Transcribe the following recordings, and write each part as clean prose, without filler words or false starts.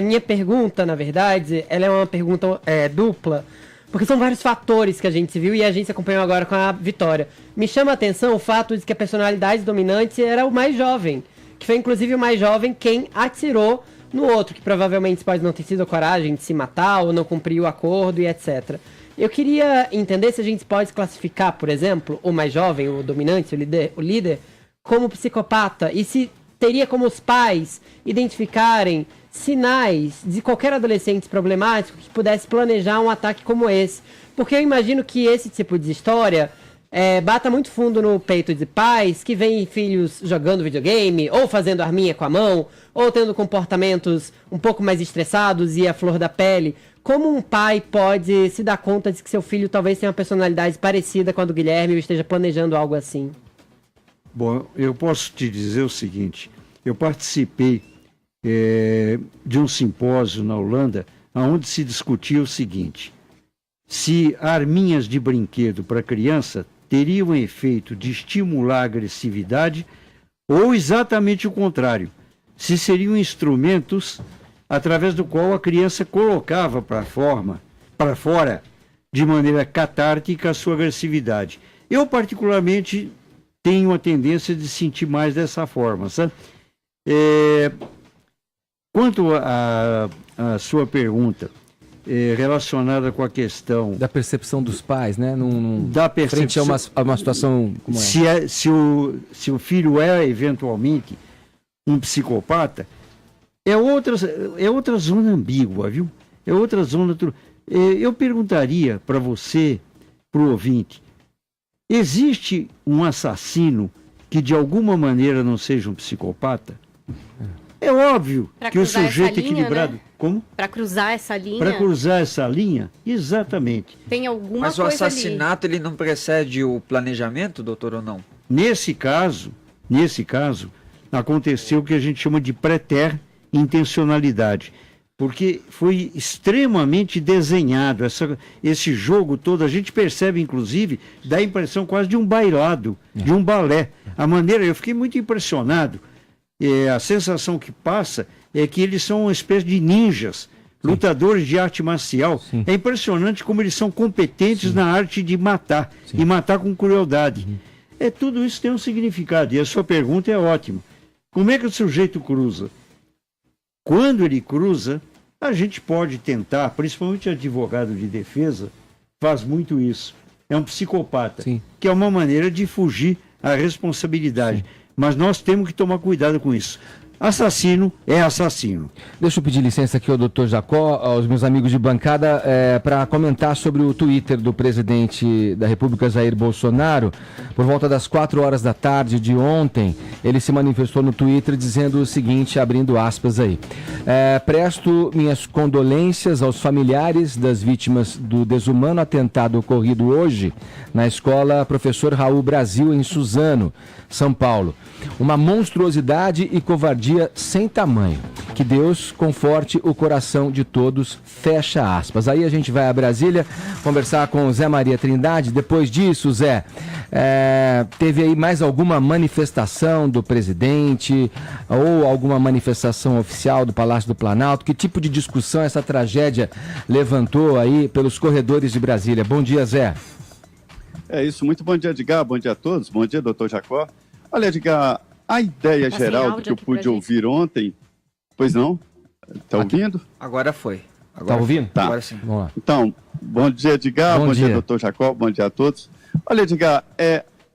Minha pergunta, na verdade, ela é uma pergunta dupla, porque são vários fatores que a gente viu e a gente se acompanhou agora com a Vitória. Me chama a atenção o fato de que a personalidade dominante era o mais jovem, que foi inclusive o mais jovem quem atirou no outro, que provavelmente pode não ter tido a coragem de se matar ou não cumprir o acordo e etc. Eu queria entender se a gente pode classificar, por exemplo, o mais jovem, o dominante, o líder, como psicopata, e se teria como os pais identificarem sinais de qualquer adolescente problemático que pudesse planejar um ataque como esse. Porque eu imagino que esse tipo de história bata muito fundo no peito de pais que veem filhos jogando videogame, ou fazendo arminha com a mão, ou tendo comportamentos um pouco mais estressados e à flor da pele. Como um pai pode se dar conta de que seu filho talvez tenha uma personalidade parecida com a do Guilherme ou esteja planejando algo assim? Bom, eu posso te dizer o seguinte, eu participei de um simpósio na Holanda, onde se discutia o seguinte: se arminhas de brinquedo para criança teriam o efeito de estimular a agressividade ou exatamente o contrário, se seriam instrumentos através do qual a criança colocava para fora de maneira catártica a sua agressividade. Eu particularmente tenho a tendência de sentir mais dessa forma, sabe? Quanto à sua pergunta relacionada com a questão da percepção dos pais, né? Da percepção, frente a uma situação como se o filho é eventualmente um psicopata, é outra zona ambígua, viu? É outra zona. Eu perguntaria para você, para o ouvinte, existe um assassino que de alguma maneira não seja um psicopata? É óbvio que o sujeito equilibrado... Né? Como? Para cruzar essa linha? Para cruzar essa linha, exatamente. Tem alguma coisa. Mas o assassinato ele não precede o planejamento, doutor, ou não? Nesse caso, aconteceu o que a gente chama de pré-intencionalidade. Porque foi extremamente desenhado. Esse jogo todo, a gente percebe, inclusive, dá a impressão quase de um bailado, de um balé. A maneira, eu fiquei muito impressionado. A sensação que passa é que eles são uma espécie de ninjas, lutadores de arte marcial. Sim. É impressionante como eles são competentes na arte de matar, e matar com crueldade. Tudo isso tem um significado, e a sua pergunta é ótima. Como é que o sujeito cruza? Quando ele cruza, a gente pode tentar, principalmente advogado de defesa, faz muito isso. É um psicopata, que é uma maneira de fugir à responsabilidade. Sim. Mas nós temos que tomar cuidado com isso. Assassino é assassino. Deixa eu pedir licença aqui ao doutor Jacó, aos meus amigos de bancada, para comentar sobre o Twitter do presidente da República, Jair Bolsonaro. Por volta das 4 horas da tarde de ontem, ele se manifestou no Twitter dizendo o seguinte, abrindo aspas aí. Presto minhas condolências aos familiares das vítimas do desumano atentado ocorrido hoje na escola Professor Raul Brasil, em Suzano, São Paulo. Uma monstruosidade e covardia sem tamanho. Que Deus conforte o coração de todos, fecha aspas. Aí a gente vai a Brasília conversar com o Zé Maria Trindade. Depois disso, Zé, teve aí mais alguma manifestação do presidente ou alguma manifestação oficial do Palácio do Planalto? Que tipo de discussão essa tragédia levantou aí pelos corredores de Brasília? Bom dia, Zé. É isso, muito bom dia, Edgar, bom dia a todos, bom dia, doutor Jacó. Olha, Edgar, a ideia geral do que eu pude ouvir ontem, pois não? Está ouvindo? Agora foi. Está ouvindo? Tá. Agora sim. Vamos lá. Então, bom dia, Edgar, bom dia, doutor Jacó, bom dia a todos. Olha, Edgar,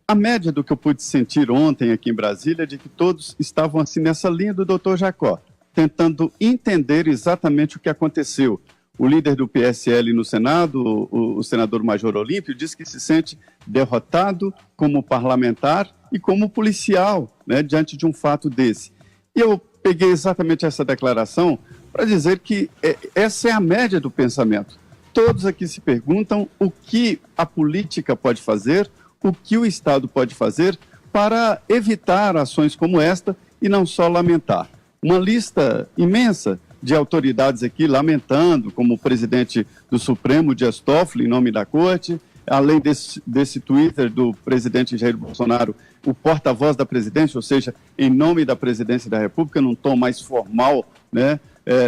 a média do que eu pude sentir ontem aqui em Brasília é de que todos estavam assim nessa linha do doutor Jacó, tentando entender exatamente o que aconteceu. O líder do PSL no Senado, o senador Major Olímpio, disse que se sente derrotado como parlamentar e como policial, né, diante de um fato desse. E eu peguei exatamente essa declaração para dizer que essa é a média do pensamento. Todos aqui se perguntam o que a política pode fazer, o que o Estado pode fazer para evitar ações como esta e não só lamentar. Uma lista imensa de autoridades aqui lamentando, como o presidente do Supremo, Dias Toffoli, em nome da Corte, além desse Twitter do presidente Jair Bolsonaro, o porta-voz da presidência, ou seja, em nome da presidência da República, num tom mais formal, né,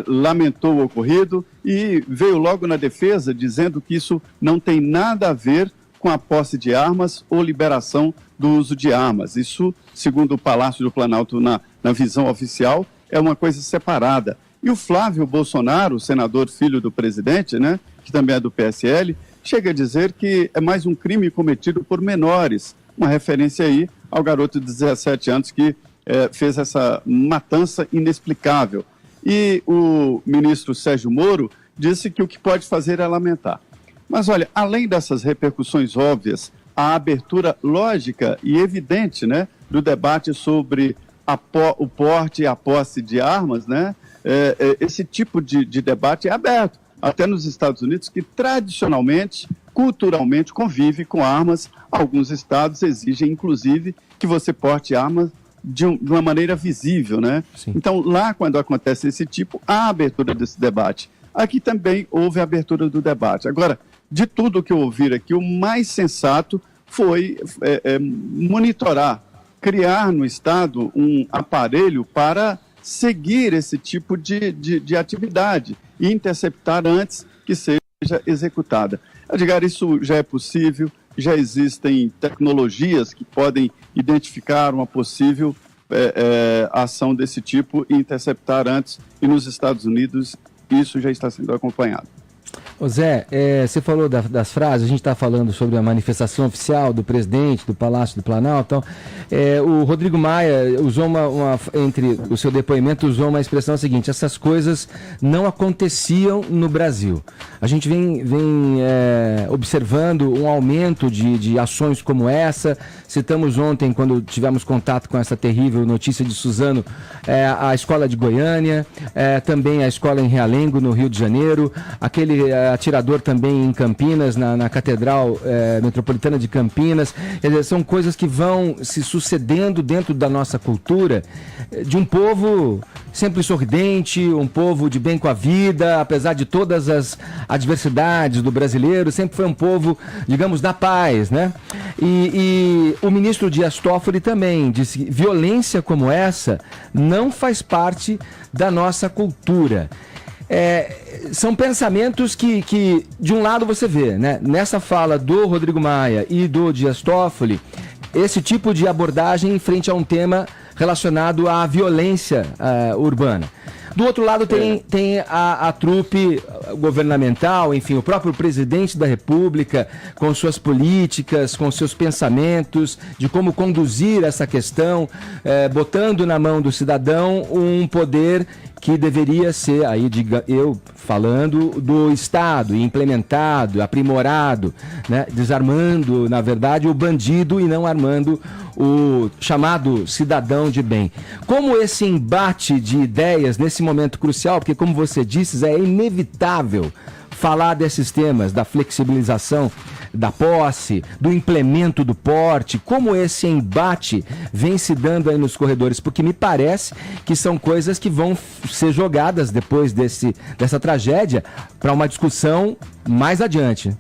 lamentou o ocorrido e veio logo na defesa dizendo que isso não tem nada a ver com a posse de armas ou liberação do uso de armas. Isso, segundo o Palácio do Planalto, na visão oficial, é uma coisa separada. E o Flávio Bolsonaro, senador filho do presidente, né, que também é do PSL, chega a dizer que é mais um crime cometido por menores, uma referência aí ao garoto de 17 anos que fez essa matança inexplicável. E o ministro Sérgio Moro disse que o que pode fazer é lamentar. Mas olha, além dessas repercussões óbvias, a abertura lógica e evidente, né, do debate sobre o porte e a posse de armas, né, esse tipo de debate é aberto. Até nos Estados Unidos, que tradicionalmente, culturalmente, convive com armas. Alguns estados exigem, inclusive, que você porte armas de uma maneira visível, né? Sim. Então, lá, quando acontece esse tipo, há abertura desse debate. Aqui também houve a abertura do debate. Agora, de tudo que eu ouvi aqui, o mais sensato foi monitorar, criar no Estado um aparelho para seguir esse tipo de atividade e interceptar antes que seja executada. Edgar, isso já é possível, já existem tecnologias que podem identificar uma possível ação desse tipo e interceptar antes, e nos Estados Unidos isso já está sendo acompanhado. Ô Zé, você falou das frases, a gente está falando sobre a manifestação oficial do presidente do Palácio do Planalto. Então, o Rodrigo Maia usou entre o seu depoimento, usou uma expressão seguinte: essas coisas não aconteciam no Brasil. A gente vem observando um aumento de ações como essa. Citamos ontem, quando tivemos contato com essa terrível notícia de Suzano, a escola de Goiânia, também a escola em Realengo, no Rio de Janeiro, aquele atirador também em Campinas, na Catedral Metropolitana de Campinas. Quer dizer, são coisas que vão se sucedendo dentro da nossa cultura, de um povo sempre sorridente, um povo de bem com a vida, apesar de todas as adversidades do brasileiro, sempre foi um povo, digamos, da paz, né? E o ministro Dias Toffoli também disse que violência como essa não faz parte da nossa cultura. São pensamentos que de um lado você vê, né? Nessa fala do Rodrigo Maia e do Dias Toffoli, esse tipo de abordagem em frente a um tema relacionado à violência urbana. Do outro lado tem a trupe governamental, enfim, o próprio presidente da República, com suas políticas, com seus pensamentos, de como conduzir essa questão, botando na mão do cidadão um poder que deveria ser, aí eu falando, do Estado, implementado, aprimorado, né? Desarmando, na verdade, o bandido e não armando o chamado cidadão de bem. Como esse embate de ideias nesse momento crucial, porque como você disse, é inevitável falar desses temas, da flexibilização da posse, do implemento do porte, como esse embate vem se dando aí nos corredores, porque me parece que são coisas que vão ser jogadas depois dessa tragédia para uma discussão mais adiante.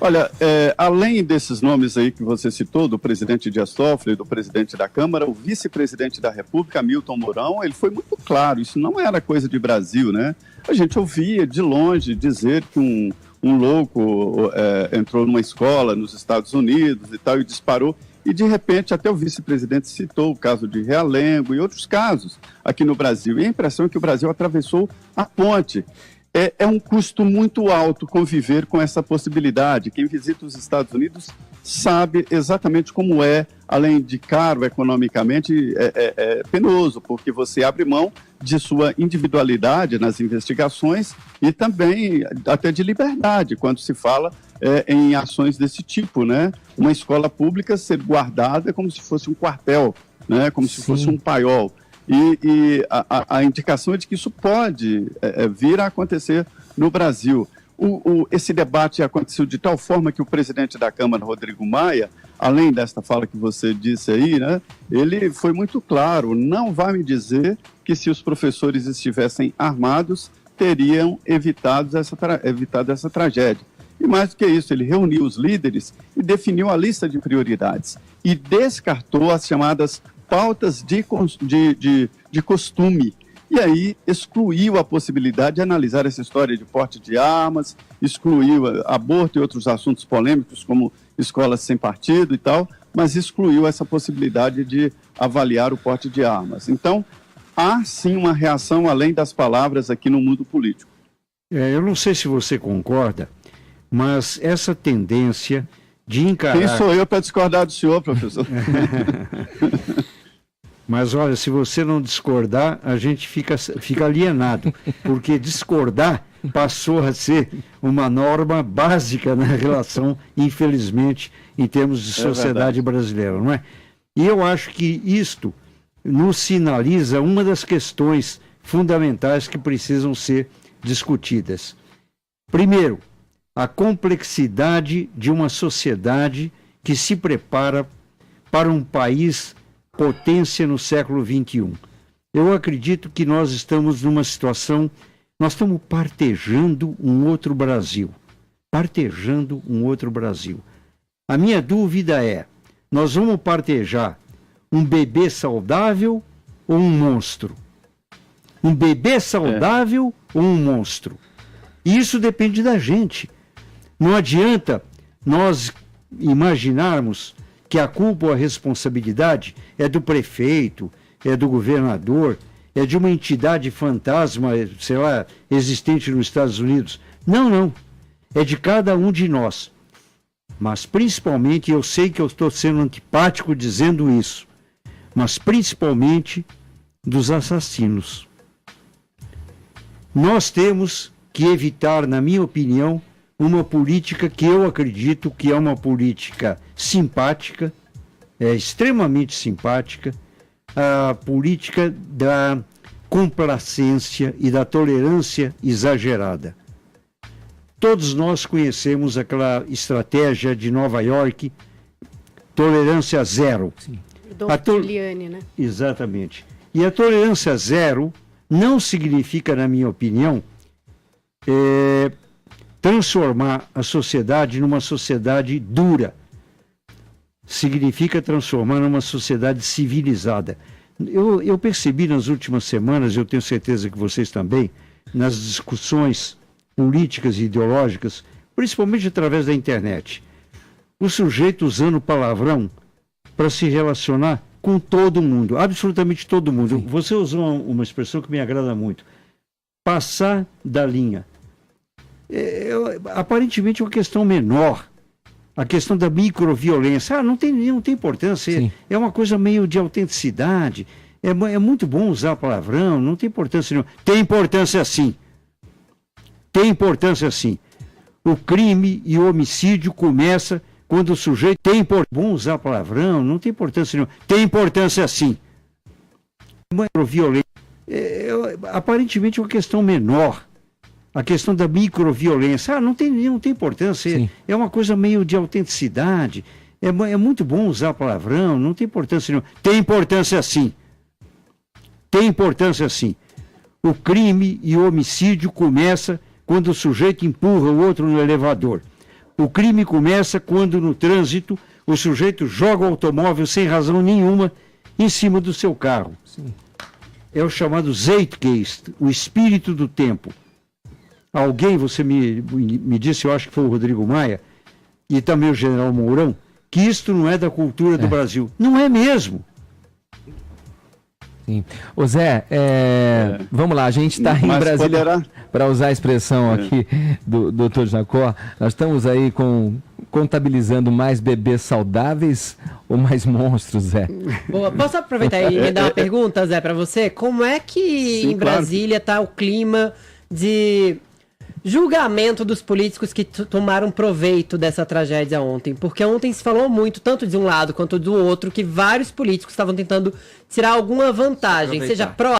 Olha, além desses nomes aí que você citou, do presidente Dias Toffoli, do presidente da Câmara, o vice-presidente da República, Hamilton Mourão, ele foi muito claro, isso não era coisa de Brasil, né? A gente ouvia de longe dizer que um louco entrou numa escola nos Estados Unidos e tal, e disparou, e de repente até o vice-presidente citou o caso de Realengo e outros casos aqui no Brasil, e a impressão é que o Brasil atravessou a ponte. É um custo muito alto conviver com essa possibilidade. Quem visita os Estados Unidos sabe exatamente como além de caro economicamente, é penoso, porque você abre mão de sua individualidade nas investigações e também até de liberdade, quando se fala em ações desse tipo, né? Uma escola pública ser guardada como se fosse um quartel, né? Como se fosse um paiol. E a indicação é de que isso pode vir a acontecer no Brasil. Esse debate aconteceu de tal forma que o presidente da Câmara, Rodrigo Maia, além desta fala que você disse aí, né, ele foi muito claro: não vai me dizer que se os professores estivessem armados, teriam evitado essa tragédia. E mais do que isso, ele reuniu os líderes e definiu a lista de prioridades e descartou as chamadas pautas de costume, e aí excluiu a possibilidade de analisar essa história de porte de armas, excluiu aborto e outros assuntos polêmicos, como escolas sem partido e tal, mas excluiu essa possibilidade de avaliar o porte de armas. Então, há sim uma reação além das palavras aqui no mundo político. Eu não sei se você concorda, mas essa tendência de encarar... Quem sou eu para discordar do senhor, professor? Mas olha, se você não discordar, a gente fica alienado, porque discordar passou a ser uma norma básica na relação, infelizmente, em termos de sociedade brasileira, não é? E eu acho que isto nos sinaliza uma das questões fundamentais que precisam ser discutidas. Primeiro, a complexidade de uma sociedade que se prepara para um país potência no século XXI. Eu acredito que nós estamos numa situação, nós estamos partejando um outro Brasil. Partejando um outro Brasil. A minha dúvida é, nós vamos partejar um bebê saudável ou um monstro? Um bebê saudável ou um monstro? E isso depende da gente. Não adianta nós imaginarmos que a culpa ou a responsabilidade é do prefeito, é do governador, é de uma entidade fantasma, sei lá, existente nos Estados Unidos. Não, não. É de cada um de nós. Mas principalmente, eu sei que eu estou sendo antipático dizendo isso, mas principalmente dos assassinos. Nós temos que evitar, na minha opinião, uma política que eu acredito que é uma política simpática, extremamente simpática, a política da complacência e da tolerância exagerada. Todos nós conhecemos aquela estratégia de Nova York, tolerância zero. Sim. Do Liane, né? Exatamente. E a tolerância zero não significa, na minha opinião, transformar a sociedade numa sociedade dura. Significa transformar numa sociedade civilizada. Eu percebi nas últimas semanas, eu tenho certeza que vocês também, nas discussões políticas e ideológicas, principalmente através da internet, o sujeito usando palavrão para se relacionar com todo mundo, absolutamente todo mundo. Sim. Você usou uma expressão que me agrada muito. Passar da linha. Aparentemente é uma questão menor. A questão da microviolência. Não tem importância. Sim. É uma coisa meio de autenticidade. É muito bom usar palavrão, não tem importância nenhuma. Tem importância sim. Tem importância sim. O crime e o homicídio começa quando o sujeito tem bom usar palavrão, não tem importância nenhuma. Tem importância sim. Microviolência. Aparentemente é uma questão menor. A questão da microviolência. Não tem importância. Sim. É uma coisa meio de autenticidade. É muito bom usar palavrão, não tem importância nenhuma. Tem importância sim. Tem importância sim. O crime e o homicídio começa quando o sujeito empurra o outro no elevador. O crime começa quando no trânsito o sujeito joga o automóvel sem razão nenhuma em cima do seu carro. Sim. É o chamado Zeitgeist, o espírito do tempo. Alguém, você me disse, eu acho que foi o Rodrigo Maia, e também o general Mourão, que isto não é da cultura do Brasil. Não é mesmo. Sim. Ô Zé, vamos lá, a gente está em Brasília, para usar a expressão aqui do Dr. Jacó, nós estamos aí contabilizando mais bebês saudáveis ou mais monstros, Zé? Boa, posso aproveitar e me dar uma pergunta, Zé, para você? Como é que em Brasília está o clima de julgamento dos políticos que tomaram proveito dessa tragédia ontem? Porque ontem se falou muito, tanto de um lado quanto do outro, que vários políticos estavam tentando tirar alguma vantagem, seja pró